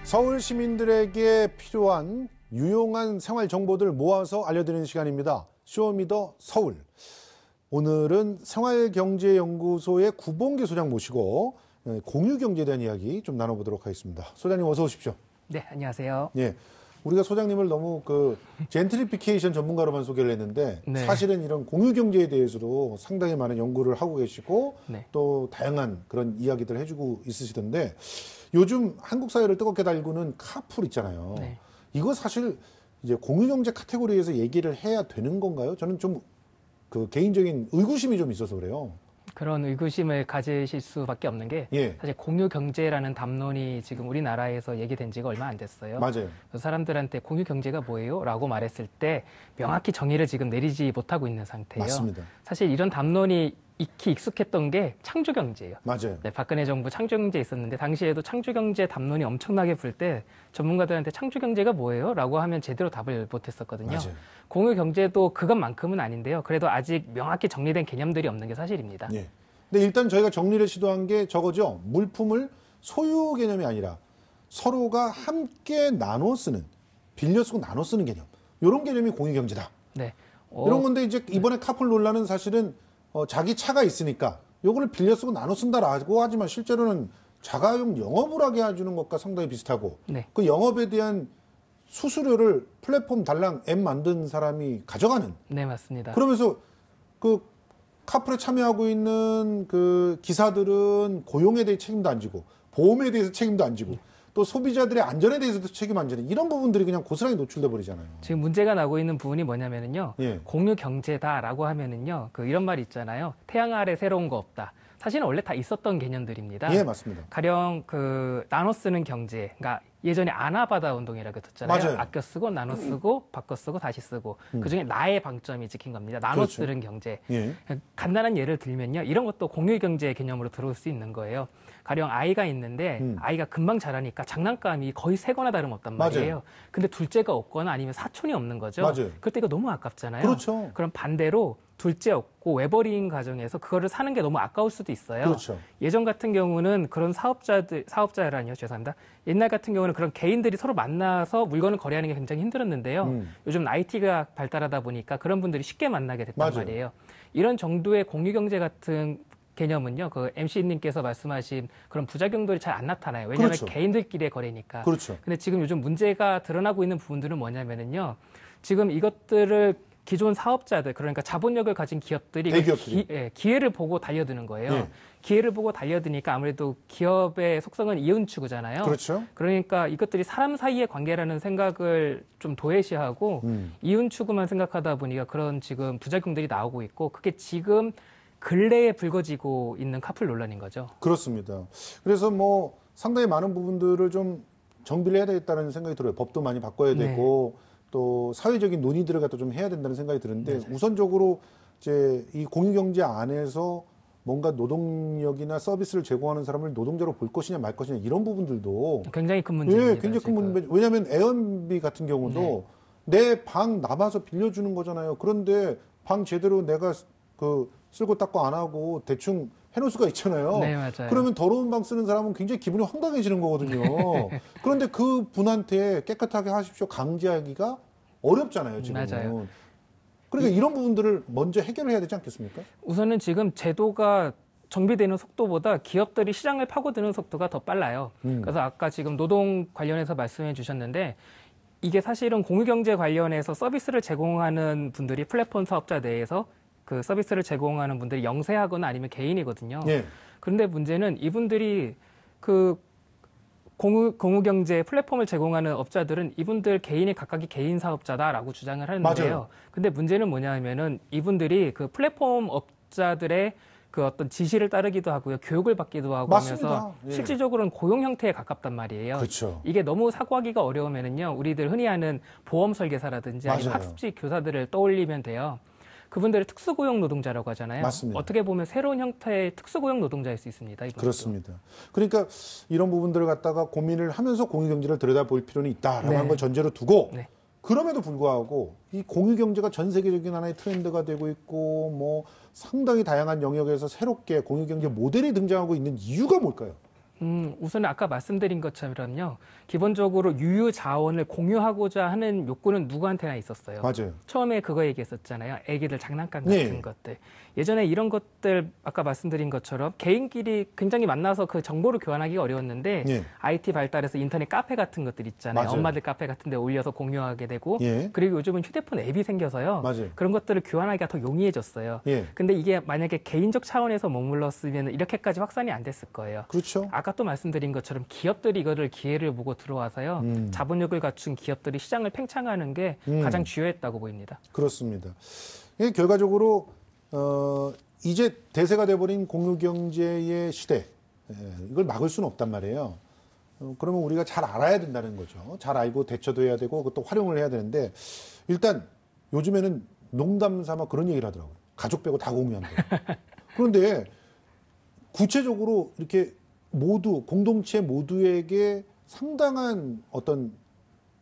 서울 시민들에게 필요한 유용한 생활 정보들 모아서 알려드리는 시간입니다. 쇼미더 서울. 오늘은 생활경제연구소의 구봉기 소장 모시고 공유경제에 대한 이야기 좀 나눠보도록 하겠습니다. 소장님 어서 오십시오. 네, 안녕하세요. 예, 우리가 소장님을 너무 젠트리피케이션 전문가로만 소개를 했는데 네. 사실은 이런 공유경제에 대해서도 상당히 많은 연구를 하고 계시고 네. 또 다양한 그런 이야기들을 해주고 있으시던데 요즘 한국 사회를 뜨겁게 달구는 카풀 있잖아요. 네. 이거 사실 이제 공유경제 카테고리에서 얘기를 해야 되는 건가요? 저는 좀 개인적인 의구심이 좀 있어서 그래요. 그런 의구심을 가지실 수밖에 없는 게 사실 공유경제라는 담론이 지금 우리나라에서 얘기된 지가 얼마 안 됐어요. 맞아요. 그래서 사람들한테 공유경제가 뭐예요? 라고 말했을 때 명확히 정의를 지금 내리지 못하고 있는 상태예요. 맞습니다. 사실 이런 담론이 익히 익숙했던 게 창조경제예요. 맞아요. 네, 박근혜 정부 창조경제 있었는데 당시에도 창조경제 담론이 엄청나게 불 때 전문가들한테 창조경제가 뭐예요? 라고 하면 제대로 답을 못했었거든요. 맞아요. 공유경제도 그것만큼은 아닌데요. 그래도 아직 명확히 정리된 개념들이 없는 게 사실입니다. 네. 근데 일단 저희가 정리를 시도한 게 저거죠. 물품을 소유 개념이 아니라 서로가 함께 나눠 쓰는, 빌려 쓰고 나눠 쓰는 개념. 이런 개념이 공유경제다. 네. 이런 건데 이제 이번에 카풀 논란은 사실은 자기 차가 있으니까 요거를 빌려 쓰고 나눠 쓴다라고 하지만 실제로는 자가용 영업을 하게 해주는 것과 상당히 비슷하고 네. 그 영업에 대한 수수료를 플랫폼 달랑 앱 만든 사람이 가져가는. 네, 맞습니다. 그러면서 그 카풀에 참여하고 있는 그 기사들은 고용에 대해 책임도 안 지고 보험에 대해서 책임도 안 지고 또 소비자들의 안전에 대해서도 책임 안 지는 이런 부분들이 그냥 고스란히 노출돼 버리잖아요. 지금 문제가 나고 있는 부분이 뭐냐면은요. 공유 경제다라고 하면은요. 이런 말이 있잖아요. 태양 아래 새로운 거 없다. 사실은 원래 다 있었던 개념들입니다. 예, 맞습니다. 가령 나눠 쓰는 경제. 그러니까 예전에 아나바다 운동이라고 했잖아요. 맞아요. 아껴 쓰고 나눠 쓰고 바꿔 쓰고 다시 쓰고 그중에 나의 방점이 찍힌 겁니다. 나눠 쓰는 경제. 간단한 예를 들면요. 이런 것도 공유 경제 개념으로 들어올 수 있는 거예요. 가령 아이가 있는데 아이가 금방 자라니까 장난감이 거의 새 거나 다름없단 말이에요. 맞아요. 근데 둘째가 없거나 아니면 사촌이 없는 거죠. 맞아요. 그때 이거 너무 아깝잖아요. 그렇죠. 그럼 반대로 둘째 없고 외벌이인 가정에서 그거를 사는 게 너무 아까울 수도 있어요. 그렇죠. 예전 같은 경우는 그런 사업자라니요. 죄송합니다. 옛날 같은 경우는 그런 개인들이 서로 만나서 물건을 거래하는 게 굉장히 힘들었는데요. 요즘 IT가 발달하다 보니까 그런 분들이 쉽게 만나게 됐단 맞아요. 말이에요. 이런 정도의 공유경제 같은 개념은요, MC님께서 말씀하신 그런 부작용들이 잘 안 나타나요. 왜냐하면 그렇죠. 개인들끼리의 거래니까. 그렇죠. 근데 지금 요즘 문제가 드러나고 있는 부분들은 뭐냐면은요, 지금 이것들을 기존 사업자들, 그러니까 자본력을 가진 기업들이 기회를 보고 달려드는 거예요. 기회를 보고 달려드니까 아무래도 기업의 속성은 이윤 추구잖아요. 그렇죠. 그러니까 이것들이 사람 사이의 관계라는 생각을 좀 도외시하고 이윤 추구만 생각하다 보니까 그런 지금 부작용들이 나오고 있고 그게 지금 근래에 불거지고 있는 카풀 논란인 거죠. 그렇습니다. 그래서 상당히 많은 부분들을 좀 정비를 해야 되겠다는 생각이 들어요. 법도 많이 바꿔야 되고 또 사회적인 논의들을 갖다 좀 해야 된다는 생각이 드는데 우선적으로 이제 이 공유경제 안에서 뭔가 노동력이나 서비스를 제공하는 사람을 노동자로 볼 것이냐 말 것이냐 이런 부분들도 굉장히 큰 문제입니다. 굉장히 큰 문제. 왜냐하면 에어비앤비 같은 경우도 내 방 나가서 빌려주는 거잖아요. 그런데 방 제대로 내가 쓸고 닦고 안 하고 대충 해놓을 수가 있잖아요. 네, 맞아요. 그러면 더러운 방 쓰는 사람은 굉장히 기분이 황당해지는 거거든요. 그런데 그 분한테 깨끗하게 하십시오 강제하기가 어렵잖아요, 지금은. 맞아요. 그러니까 이런 부분들을 먼저 해결을 해야 되지 않겠습니까? 우선은 지금 제도가 정비되는 속도보다 기업들이 시장을 파고드는 속도가 더 빨라요. 그래서 아까 지금 노동 관련해서 말씀해 주셨는데 이게 사실은 공유경제 관련해서 서비스를 제공하는 분들이 플랫폼 사업자 내에서 그 서비스를 제공하는 분들이 영세하거나 아니면 개인이거든요. 그런데 문제는 이분들이 공유경제 플랫폼을 제공하는 업자들은 이분들 개인이 각각이 개인 사업자다라고 주장을 하는데요. 근데 문제는 뭐냐면은 이분들이 그 플랫폼 업자들의 그 어떤 지시를 따르기도 하고요. 교육을 받기도 하고 하면서 실질적으로는 고용 형태에 가깝단 말이에요. 그렇죠. 이게 너무 사고하기가 어려우면은요. 우리들 흔히 하는 보험 설계사라든지 아니면 학습지 교사들을 떠올리면 돼요. 그분들을 특수고용 노동자라고 하잖아요. 맞습니다. 어떻게 보면 새로운 형태의 특수고용 노동자일 수 있습니다. 이분들도. 그렇습니다. 그러니까 이런 부분들을 갖다가 고민을 하면서 공유경제를 들여다볼 필요는 있다라고 하는 걸 전제로 두고 그럼에도 불구하고 이 공유 경제가 전 세계적인 하나의 트렌드가 되고 있고 뭐 상당히 다양한 영역에서 새롭게 공유 경제 모델이 등장하고 있는 이유가 뭘까요? 우선 아까 말씀드린 것처럼요. 기본적으로 유유 자원을 공유하고자 하는 욕구는 누구한테나 있었어요. 맞아요. 처음에 그거 얘기했었잖아요. 애기들 장난감 같은 네. 것들. 예전에 이런 것들 아까 말씀드린 것처럼 개인끼리 굉장히 만나서 그 정보를 교환하기가 어려웠는데 네. IT 발달해서 인터넷 카페 같은 것들 있잖아요. 맞아요. 엄마들 카페 같은 데 올려서 공유하게 되고 예. 그리고 요즘은 휴대폰 앱이 생겨서요. 맞아요. 그런 것들을 교환하기가 더 용이해졌어요. 예. 근데 이게 만약에 개인적 차원에서 머물렀으면 이렇게까지 확산이 안 됐을 거예요. 그렇죠. 아까 또 말씀드린 것처럼 기업들이 이거를 기회를 보고 들어와서요. 자본력을 갖춘 기업들이 시장을 팽창하는 게 가장 주요했다고 보입니다. 그렇습니다. 이게 결과적으로 이제 대세가 돼버린 공유경제의 시대, 이걸 막을 수는 없단 말이에요. 그러면 우리가 잘 알아야 된다는 거죠. 잘 알고 대처도 해야 되고 그것도 활용을 해야 되는데 일단 요즘에는 농담 삼아 그런 얘기를 하더라고요. 가족 빼고 다 공유한다고. 그런데 구체적으로 이렇게 모두 공동체 모두에게 상당한 어떤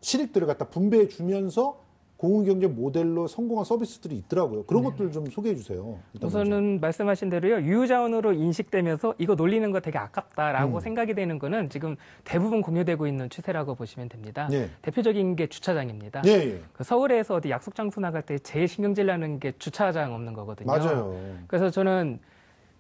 실익들을 갖다 분배해 주면서 공유경제 모델로 성공한 서비스들이 있더라고요. 그런 것들 좀 소개해 주세요. 우선은 말씀하신 대로요. 유유자원으로 인식되면서 이거 놀리는 거 되게 아깝다라고 생각이 되는 거는 지금 대부분 공유되고 있는 추세라고 보시면 됩니다. 예. 대표적인 게 주차장입니다. 예, 예. 그 서울에서 어디 약속 장소 나갈 때 제일 신경질 나는 게 주차장 없는 거거든요. 맞아요. 그래서 저는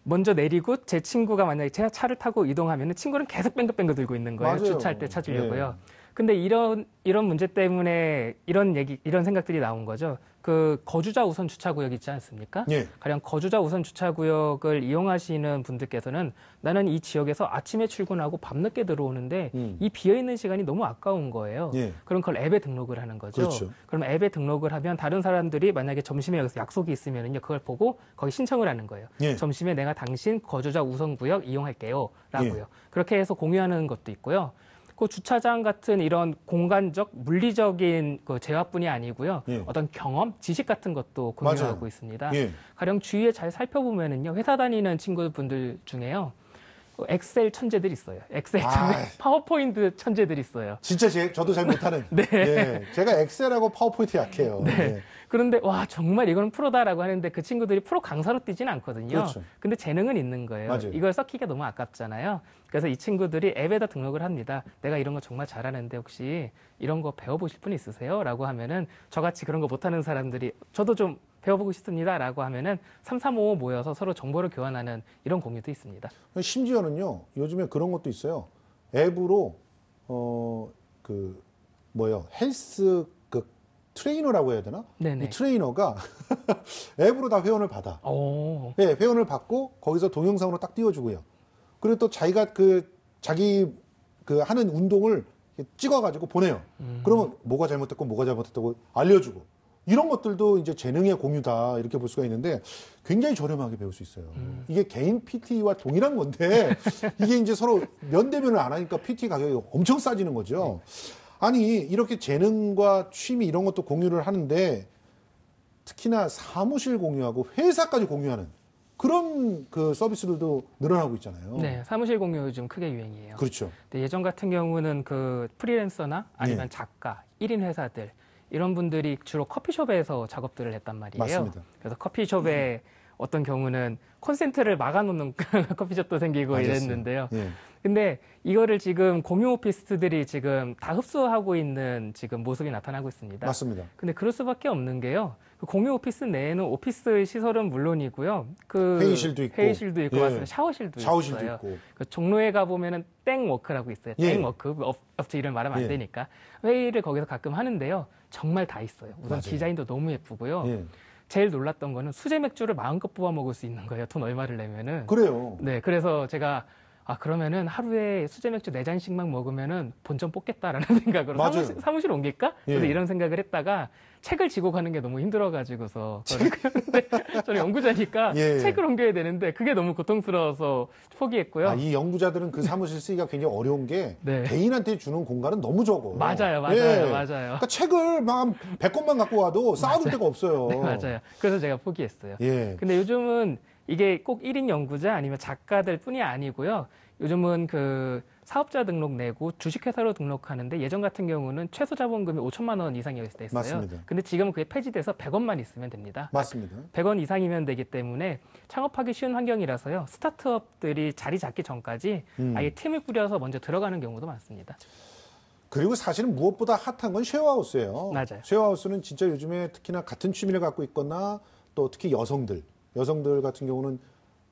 먼저 내리고 제 친구가 만약에 제 차를 타고 이동하면 친구는 계속 뺑글뺑글 들고 있는 거예요. 맞아요. 주차할 때 찾으려고요. 근데 이런 문제 때문에 이런 생각들이 나온 거죠. 그 거주자 우선 주차구역 있지 않습니까? 예. 가령 거주자 우선 주차구역을 이용하시는 분들께서는 나는 이 지역에서 아침에 출근하고 밤늦게 들어오는데 이 비어있는 시간이 너무 아까운 거예요. 예. 그럼 그걸 앱에 등록을 하는 거죠. 그렇죠. 그럼 앱에 등록을 하면 다른 사람들이 만약에 점심에 여기서 약속이 있으면요, 그걸 보고 거기 신청을 하는 거예요. 예. 점심에 내가 당신 거주자 우선 구역 이용할게요. 라고요. 예. 그렇게 해서 공유하는 것도 있고요. 그 주차장 같은 이런 공간적, 물리적인 그 재화뿐이 아니고요. 예. 어떤 경험, 지식 같은 것도 공유하고 맞아요. 있습니다. 예. 가령 주위에 잘 살펴보면은요, 회사 다니는 친구분들 중에요. 엑셀 천재들 있어요. 엑셀 천재, 파워포인트 천재들 있어요. 진짜 저도 잘 못하는. 네. 예. 제가 엑셀하고 파워포인트 약해요. 네. 예. 그런데 와 정말 이건 프로다라고 하는데 그 친구들이 프로 강사로 뛰지는 않거든요. 그렇죠. 근데 재능은 있는 거예요. 맞아요. 이걸 섞기가 너무 아깝잖아요. 그래서 이 친구들이 앱에다 등록을 합니다. 내가 이런 거 정말 잘하는데 혹시 이런 거 배워보실 분 있으세요? 라고 하면은 저같이 그런 거 못하는 사람들이 저도 좀 배워보고 싶습니다. 라고 하면은 3355 모여서 서로 정보를 교환하는 이런 공유도 있습니다. 심지어는요, 요즘에 그런 것도 있어요. 앱으로, 헬스, 트레이너라고 해야 되나? 네네. 이 트레이너가 앱으로 다 회원을 받아. 오. 네, 회원을 받고 거기서 동영상으로 딱 띄워주고요. 그리고 또 자기가 자기 하는 운동을 찍어가지고 보내요. 그러면 뭐가 잘못됐고 뭐가 잘못됐다고 알려주고. 이런 것들도 이제 재능의 공유다 이렇게 볼 수가 있는데 굉장히 저렴하게 배울 수 있어요. 이게 개인 PT와 동일한 건데 이게 이제 서로 면대면을 안 하니까 PT 가격이 엄청 싸지는 거죠. 아니 이렇게 재능과 취미 이런 것도 공유를 하는데 특히나 사무실 공유하고 회사까지 공유하는 그런 그 서비스들도 늘어나고 있잖아요. 네, 사무실 공유 요즘 크게 유행이에요. 그렇죠. 네, 예전 같은 경우는 그 프리랜서나 아니면 예. 작가, 1인 회사들 이런 분들이 주로 커피숍에서 작업들을 했단 말이에요. 맞습니다. 그래서 커피숍에 어떤 경우는 콘센트를 막아놓는 커피숍도 생기고 맞았어요. 이랬는데요. 예. 근데 이거를 지금 공유 오피스들이 지금 다 흡수하고 있는 지금 모습이 나타나고 있습니다. 맞습니다. 근데 그럴 수밖에 없는 게요. 그 공유 오피스 내에는 오피스 시설은 물론이고요. 그 회의실도 있고. 회의실도 있고 예. 맞습니다. 샤워실도 샤워실도 있어요. 있고. 그 종로에 가 보면은 땡워크라고 있어요. 예. 땡워크 업체 이름 말하면 안 예. 되니까 회의를 거기서 가끔 하는데요. 정말 다 있어요. 우선 맞아요. 디자인도 너무 예쁘고요. 예. 제일 놀랐던 거는 수제 맥주를 마음껏 뽑아 먹을 수 있는 거예요. 돈 얼마를 내면은. 그래요. 네, 그래서 제가 그러면은 하루에 수제 맥주 4잔씩만 먹으면은 본전 뽑겠다라는 생각으로 맞아요. 사무실 옮길까? 그래서 예. 이런 생각을 했다가 책을 지고 가는 게 너무 힘들어가지고서 근데 저는 연구자니까 예. 책을 옮겨야 되는데 그게 너무 고통스러워서 포기했고요. 이 연구자들은 그 사무실 쓰기가 굉장히 어려운 게 네. 개인한테 주는 공간은 너무 적어. 맞아요. 예. 맞아요. 그러니까 책을 막 100권만 갖고 와도 쌓아둘 데가 없어요. 네, 맞아요. 그래서 제가 포기했어요. 예. 근데 요즘은 이게 꼭 1인 연구자 아니면 작가들 뿐이 아니고요. 요즘은 그 사업자 등록 내고 주식회사로 등록하는데 예전 같은 경우는 최소 자본금이 5천만 원 이상이었어요. 맞습니다. 근데 지금은 그게 폐지돼서 100원만 있으면 됩니다. 맞습니다. 100원 이상이면 되기 때문에 창업하기 쉬운 환경이라서요. 스타트업들이 자리 잡기 전까지 아예 팀을 꾸려서 먼저 들어가는 경우도 많습니다. 그리고 사실은 무엇보다 핫한 건 쉐어하우스예요. 맞아요. 쉐어하우스는 진짜 요즘에 특히나 같은 취미를 갖고 있거나 또 특히 여성들 같은 경우는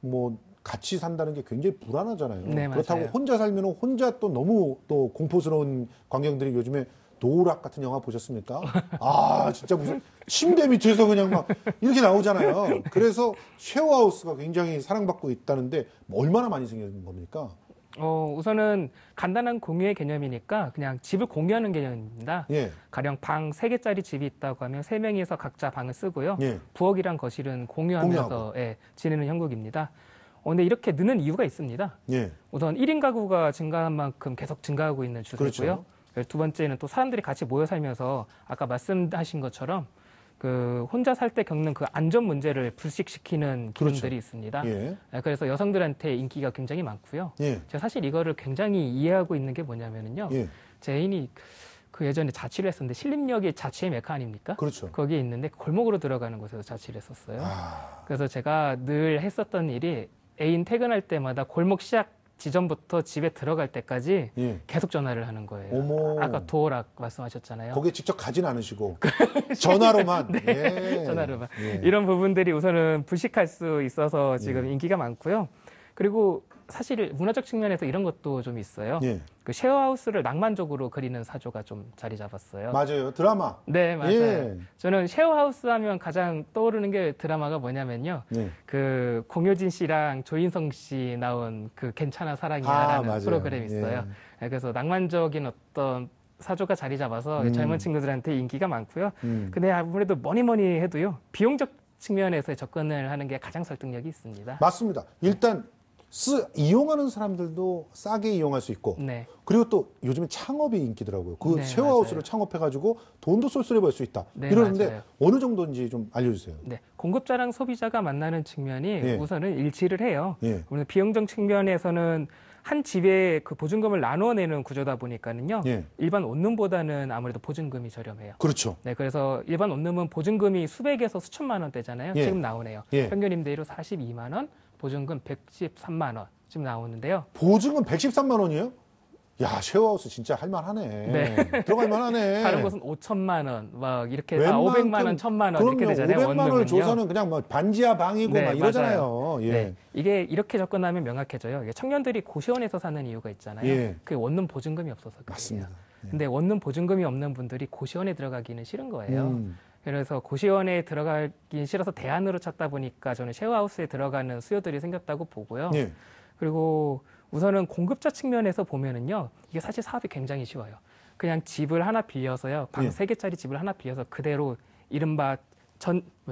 뭐 같이 산다는 게 굉장히 불안하잖아요. 네, 그렇다고 맞아요. 혼자 살면 혼자 또 너무 또 공포스러운 광경들이 요즘에 도우락 같은 영화 보셨습니까? 아, 진짜 무슨 침대 밑에서 그냥 막 이렇게 나오잖아요. 그래서 쉐어하우스가 굉장히 사랑받고 있다는데 얼마나 많이 생기는 겁니까? 우선은 간단한 공유의 개념이니까 그냥 집을 공유하는 개념입니다. 예. 가령 방 3개짜리 집이 있다고 하면 3명이서 각자 방을 쓰고요. 예. 부엌이랑 거실은 공유하면서 공유하고. 예, 지내는 형국입니다. 근데 이렇게 느는 이유가 있습니다. 예. 우선 1인 가구가 증가한 만큼 계속 증가하고 있는 추세고요. 그렇죠. 두 번째는 또 사람들이 같이 모여 살면서 아까 말씀하신 것처럼 그 혼자 살 때 겪는 그 안전 문제를 불식시키는 기능들이 그렇죠. 있습니다. 예. 그래서 여성들한테 인기가 굉장히 많고요. 예. 제가 사실 이거를 굉장히 이해하고 있는 게 뭐냐면요. 예. 제 애인이 그 예전에 자취를 했었는데 신림역이 자취의 메카 아닙니까? 그렇죠. 거기에 있는데 골목으로 들어가는 곳에서 자취를 했었어요. 아, 그래서 제가 늘 했었던 일이 애인 퇴근할 때마다 골목 시작 지점부터 집에 들어갈 때까지 예. 계속 전화를 하는 거예요. 어머. 아까 도어락 말씀하셨잖아요. 거기에 직접 가진 않으시고 전화로만. 네. 예. 전화로만. 예. 이런 부분들이 우선은 불식할 수 있어서 지금 인기가 많고요. 그리고 사실 문화적 측면에서 이런 것도 좀 있어요. 예. 그 쉐어하우스를 낭만적으로 그리는 사조가 좀 자리 잡았어요. 맞아요. 드라마. 네, 맞아요. 예. 저는 쉐어하우스 하면 가장 떠오르는 게 드라마가 뭐냐면요. 예. 그 공효진 씨랑 조인성 씨 나온 그 괜찮아 사랑이야라는 맞아요. 프로그램이 있어요. 네, 그래서 낭만적인 어떤 사조가 자리 잡아서 젊은 친구들한테 인기가 많고요. 근데 아무래도 뭐니 해도요. 비용적 측면에서 접근을 하는 게 가장 설득력이 있습니다. 맞습니다. 일단 이용하는 사람들도 싸게 이용할 수 있고 네. 그리고 또 요즘에 창업이 인기더라고요. 그 네, 쉐어하우스를 맞아요. 창업해가지고 돈도 쏠쏠해 벌 수 있다. 네, 이러는데 맞아요. 어느 정도인지 좀 알려주세요. 네, 공급자랑 소비자가 만나는 측면이 예. 우선은 일치를 해요. 예. 우리는 비용적 측면에서는 한 집에 그 보증금을 나누어 내는 구조다 보니까는요. 예. 일반 원룸보다는 아무래도 보증금이 저렴해요. 그렇죠. 네, 그래서 일반 원룸은 보증금이 수백에서 수천만 원대잖아요. 예. 지금 나오네요. 예. 평균 임대료 42만 원, 보증금 113만 원 지금 나오는데요. 보증은 113만 원이에요? 야, 쉐어하우스 진짜 할만하네. 네. 들어갈 만하네. 다른 곳은 5천만 원, 막 이렇게 웬만큼- 500만 원, 1000만 원 이렇게 그럼요. 되잖아요. 500만 원을 원룸은요. 줘서는 그냥 뭐 반지하 방이고 네, 막 이러잖아요. 예. 네, 이게 이렇게 접근하면 명확해져요. 이게 청년들이 고시원에서 사는 이유가 있잖아요. 예. 그게 원룸 보증금이 없어서 그래요. 맞습니다. 예. 근데 원룸 보증금이 없는 분들이 고시원에 들어가기는 싫은 거예요. 음. 그래서 고시원에 들어가기 싫어서 대안으로 찾다 보니까 저는 쉐어하우스에 들어가는 수요들이 생겼다고 보고요. 예. 그리고 우선은 공급자 측면에서 보면은요, 이게 사실 사업이 굉장히 쉬워요. 그냥 집을 하나 빌려서요, 방 예. 3개짜리 집을 하나 빌려서 그대로 이른바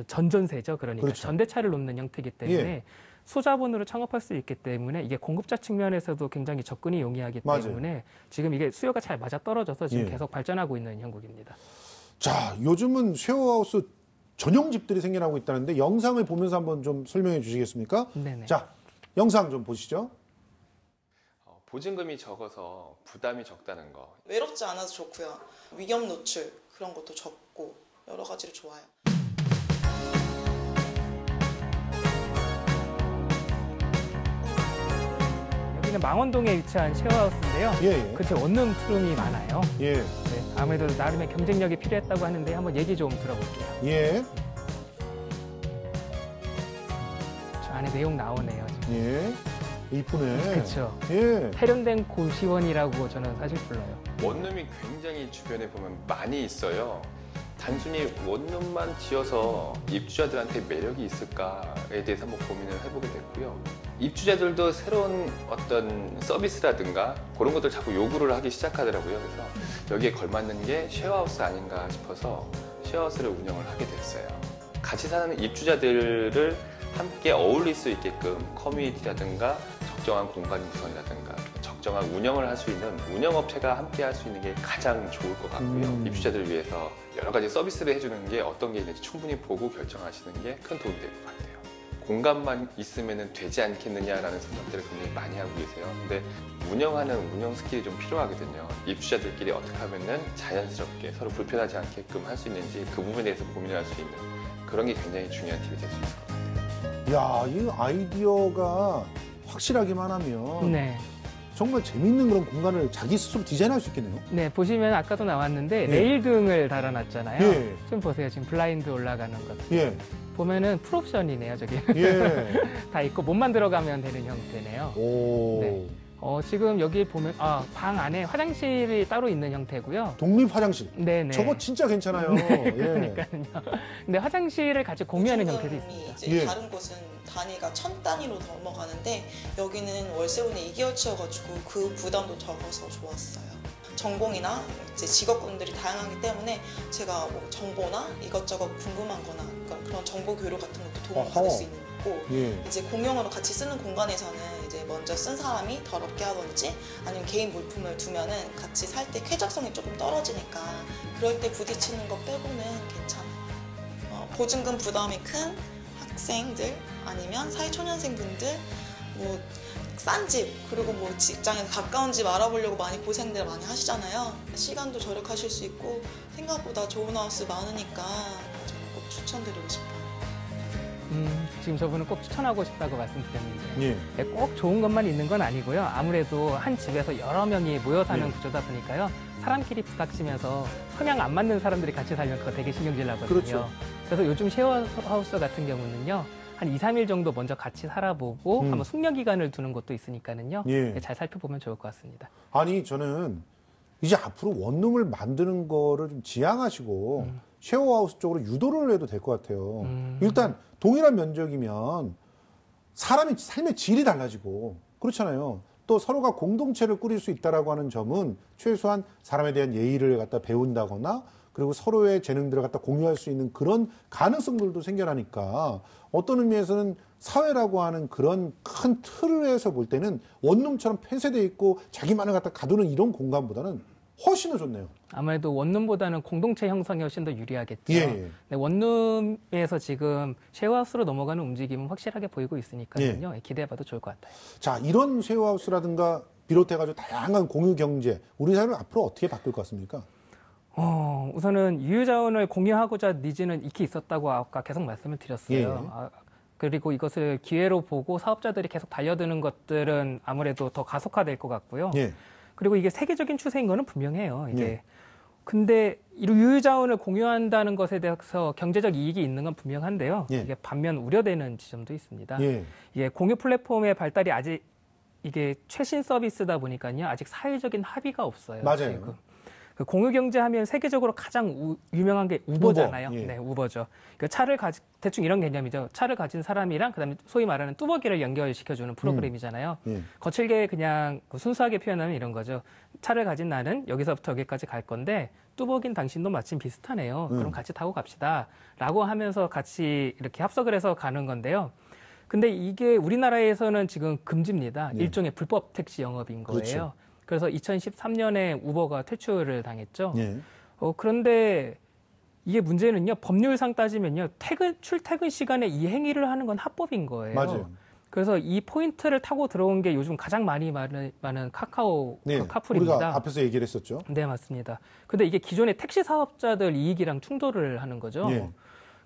전전세죠. 그러니까 그렇죠. 전대차를 놓는 형태이기 때문에 예. 소자본으로 창업할 수 있기 때문에 이게 공급자 측면에서도 굉장히 접근이 용이하기 맞아요. 때문에 지금 이게 수요가 잘 맞아 떨어져서 지금 예. 계속 발전하고 있는 형국입니다. 자, 요즘은 쉐어하우스 전용 집들이 생겨나고 있다는데 영상을 보면서 한번 좀 설명해 주시겠습니까? 네네. 자, 영상 좀 보시죠. 보증금이 적어서 부담이 적다는 거. 외롭지 않아서 좋고요. 위험 노출 그런 것도 적고 여러 가지로 좋아요. 여기는 망원동에 위치한 쉐어하우스인데요. 예, 예. 근처에 원룸 투룸이 많아요. 예. 네, 아무래도 나름의 경쟁력이 필요했다고 하는데 한번 얘기 좀 들어볼게요. 예. 저 안에 내용 나오네요. 예. 이쁘네. 그렇죠. 예. 세련된 고시원이라고 저는 사실 불러요. 원룸이 굉장히 주변에 보면 많이 있어요. 단순히 원룸만 지어서 입주자들한테 매력이 있을까에 대해서 한번 고민을 해보게 됐고요. 입주자들도 새로운 어떤 서비스라든가 그런 것들 자꾸 요구를 하기 시작하더라고요. 그래서 여기에 걸맞는 게 쉐어하우스 아닌가 싶어서 쉐어하우스를 운영을 하게 됐어요. 같이 사는 입주자들을 함께 어울릴 수 있게끔 커뮤니티라든가 적정한 공간 구성이라든가 적정한 운영을 할 수 있는 운영업체가 함께 할 수 있는 게 가장 좋을 것 같고요. 입주자들을 위해서 여러 가지 서비스를 해주는 게 어떤 게 있는지 충분히 보고 결정하시는 게 큰 도움이 될 것 같아요. 공간만 있으면 되지 않겠느냐라는 생각들을 굉장히 많이 하고 계세요. 근데 운영하는 운영 스킬이 좀 필요하거든요. 입주자들끼리 어떻게 하면은 자연스럽게 서로 불편하지 않게끔 할 수 있는지 그 부분에 대해서 고민을 할 수 있는 그런 게 굉장히 중요한 팁이 될 수 있을 것 같아요. 야, 이 아이디어가 확실하기만 하면 네. 정말 재밌는 그런 공간을 자기 스스로 디자인할 수 있겠네요. 네, 보시면 아까도 나왔는데 예. 레일 등을 달아놨잖아요. 예. 좀 보세요. 지금 블라인드 올라가는 것. 예, 보면은 풀옵션이네요, 저기. 예. 다 있고 몸만 들어가면 되는 형태네요. 오. 네. 지금 여기 보면 방 안에 화장실이 따로 있는 형태고요. 독립 화장실. 네네. 저거 진짜 괜찮아요. 예. 그러니까요. 근데 화장실을 같이 공유하는 형태도 보증금이 있습니다. 이제 예. 다른 곳은 단위가 1000단위로 넘어가는데 여기는 월세원이 2개월치여가지고 그 부담도 적어서 좋았어요. 전공이나 이제 직업군들이 다양하기 때문에 제가 뭐 정보나 이것저것 궁금한 거나 그런 정보 교류 같은 것도 도움을 받을 수 있는 거고 예. 이제 공용으로 같이 쓰는 공간에서는 이제 먼저 쓴 사람이 더럽게 하든지 아니면 개인 물품을 두면은 같이 살 때 쾌적성이 조금 떨어지니까 그럴 때 부딪히는 거 빼고는 괜찮아요. 보증금 부담이 큰 학생들 아니면 사회초년생분들 뭐 싼 집 그리고 뭐 직장에서 가까운 집 알아보려고 많이 고생들 많이 하시잖아요. 시간도 절약하실 수 있고 생각보다 좋은 하우스 많으니까 저는 꼭 추천드리고 싶어요. 지금 저분은 꼭 추천하고 싶다고 말씀드렸는데 예. 꼭 좋은 것만 있는 건 아니고요. 아무래도 한 집에서 여러 명이 모여 사는 예. 구조다 보니까요. 사람끼리 부닥치면서 성향 안 맞는 사람들이 같이 살면 그거 되게 신경질 나거든요. 그렇죠. 그래서 요즘 쉐어하우스 같은 경우는요. 한 2, 3일 정도 먼저 같이 살아보고 한번 숙려 기간을 두는 것도 있으니까는요. 예. 잘 살펴보면 좋을 것 같습니다. 아니, 저는 이제 앞으로 원룸을 만드는 거를 좀 지향하시고 쉐어하우스 쪽으로 유도를 해도 될 것 같아요. 일단 동일한 면적이면 사람이 삶의 질이 달라지고 그렇잖아요. 또 서로가 공동체를 꾸릴 수 있다라고 하는 점은 최소한 사람에 대한 예의를 갖다 배운다거나 그리고 서로의 재능들을 갖다 공유할 수 있는 그런 가능성들도 생겨나니까 어떤 의미에서는 사회라고 하는 그런 큰 틀에서 볼 때는 원룸처럼 폐쇄되어 있고 자기만을 갖다 가두는 이런 공간보다는 훨씬 더 좋네요. 아무래도 원룸보다는 공동체 형성이 훨씬 더 유리하겠죠. 예. 네, 원룸에서 지금 쉐어하우스로 넘어가는 움직임은 확실하게 보이고 있으니까요. 기대해봐도 좋을 것 같아요. 자, 이런 쉐어하우스라든가 비롯해가지고 다양한 공유 경제, 우리 사회를 앞으로 어떻게 바꿀 것 같습니까? 우선은 유유자원을 공유하고자 니즈는 익히 있었다고 아까 계속 말씀을 드렸어요. 예. 그리고 이것을 기회로 보고 사업자들이 계속 달려드는 것들은 아무래도 더 가속화될 것 같고요. 예. 그리고 이게 세계적인 추세인 거는 분명해요. 이게. 예. 근데 이 유유자원을 공유한다는 것에 대해서 경제적 이익이 있는 건 분명한데요. 예. 이게 반면 우려되는 지점도 있습니다. 예. 이게 공유 플랫폼의 발달이 아직 이게 최신 서비스다 보니까요. 아직 사회적인 합의가 없어요. 맞아요. 지금. 그 공유 경제하면 세계적으로 가장 유명한 게 우버잖아요. 우버, 예. 네, 우버죠. 그 차를 대충 이런 개념이죠. 차를 가진 사람이랑 그다음에 소위 말하는 뚜벅이를 연결시켜주는 프로그램이잖아요. 예. 거칠게 그냥 순수하게 표현하면 이런 거죠. 차를 가진 나는 여기서부터 여기까지 갈 건데 뚜벅인 당신도 마침 비슷하네요. 그럼 같이 타고 갑시다.라고 하면서 같이 이렇게 합석을 해서 가는 건데요. 근데 이게 우리나라에서는 지금 금지입니다. 예. 일종의 불법 택시 영업인 거예요. 그렇죠. 그래서 2013년에 우버가 퇴출을 당했죠. 예. 그런데 이게 문제는요. 법률상 따지면요. 출퇴근 시간에 이 행위를 하는 건 합법인 거예요. 맞아요. 그래서 이 포인트를 타고 들어온 게 요즘 가장 많이 많은 카카오 네. 그 카풀입니다. 우리가 앞에서 얘기를 했었죠. 네, 맞습니다. 근데 이게 기존의 택시 사업자들 이익이랑 충돌을 하는 거죠. 예.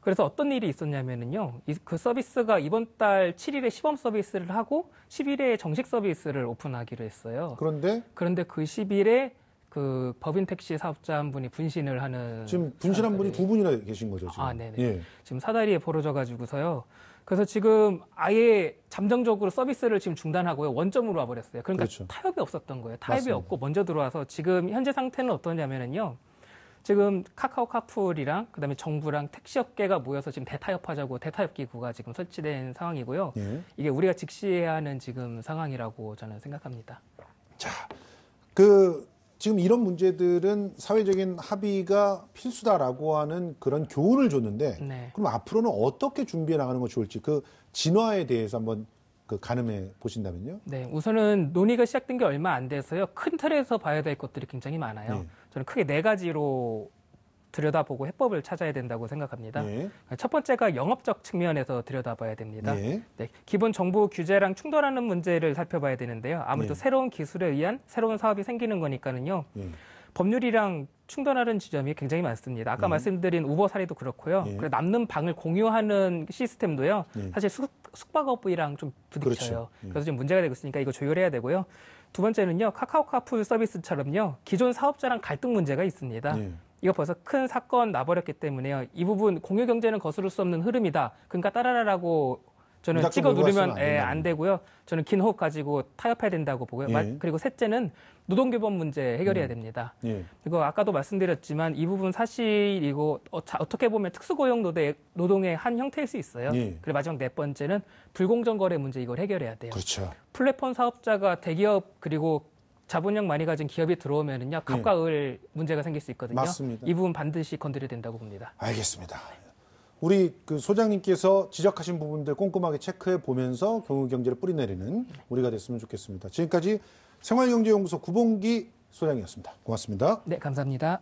그래서 어떤 일이 있었냐면은요. 그 서비스가 이번 달 7일에 시범 서비스를 하고 10일에 정식 서비스를 오픈하기로 했어요. 그런데 그런데 그 10일에 그 법인 택시 사업자 한 분이 분신을 하는 지금 분신한 분이 두 분이나 계신 거죠, 지금. 아, 네네. 예. 지금 사다리에 벌어져 가지고서요. 그래서 지금 아예 잠정적으로 서비스를 지금 중단하고요. 원점으로 와버렸어요. 그러니까 그렇죠. 타협이 없었던 거예요. 타협이 맞습니다. 없고 먼저 들어와서 지금 현재 상태는 어떠냐면은요. 지금 카카오 카풀이랑 그다음에 정부랑 택시업계가 모여서 지금 대타협하자고 대타협 기구가 지금 설치된 상황이고요. 예. 이게 우리가 직시해야 하는 지금 상황이라고 저는 생각합니다. 자, 지금 이런 문제들은 사회적인 합의가 필수다라고 하는 그런 교훈을 줬는데, 네. 그럼 앞으로는 어떻게 준비해 나가는 것이 좋을지 그 진화에 대해서 한번 가늠해 보신다면요. 네, 우선은 논의가 시작된 게 얼마 안 돼서요. 큰 틀에서 봐야 될 것들이 굉장히 많아요. 네. 저는 크게 4가지로 들여다보고 해법을 찾아야 된다고 생각합니다. 예. 첫 번째가 영업적 측면에서 들여다봐야 됩니다. 예. 네, 기본 정부 규제랑 충돌하는 문제를 살펴봐야 되는데요. 아무래도 예. 새로운 기술에 의한 새로운 사업이 생기는 거니까는요. 예. 법률이랑 충돌하는 지점이 굉장히 많습니다. 아까 예. 말씀드린 우버 사례도 그렇고요. 예. 그리고 남는 방을 공유하는 시스템도요. 예. 사실 숙박업이랑 좀 부딪혀요. 그렇죠. 예. 그래서 좀 문제가 되고 있으니까 이거 조율해야 되고요. 두 번째는요. 카카오 카풀 서비스처럼요. 기존 사업자랑 갈등 문제가 있습니다. 예. 이거 벌써 큰 사건 나버렸기 때문에요. 이 부분 공유 경제는 거스를 수 없는 흐름이다. 그러니까 따라라라고 저는 무작정 찍어 몰고 누르면 갔으면 안 된다. 안 되고요. 저는 긴 호흡 가지고 타협해야 된다고 보고요. 예. 그리고 셋째는 노동규범 문제 해결해야 됩니다. 예. 이거 아까도 말씀드렸지만 이 부분 사실이고 어떻게 보면 특수고용 노동의 한 형태일 수 있어요. 예. 그리고 마지막 네 번째는 불공정 거래 문제 이걸 해결해야 돼요. 그렇죠. 플랫폼 사업자가 대기업 그리고 자본력 많이 가진 기업이 들어오면은요 갑과 을 문제가 생길 수 있거든요. 맞습니다. 이 부분 반드시 건드려야 된다고 봅니다. 알겠습니다. 우리 그 소장님께서 지적하신 부분들 꼼꼼하게 체크해 보면서 경우경제를 뿌리내리는 우리가 됐으면 좋겠습니다. 지금까지 생활경제연구소 구봉기 소장이었습니다. 고맙습니다. 네, 감사합니다.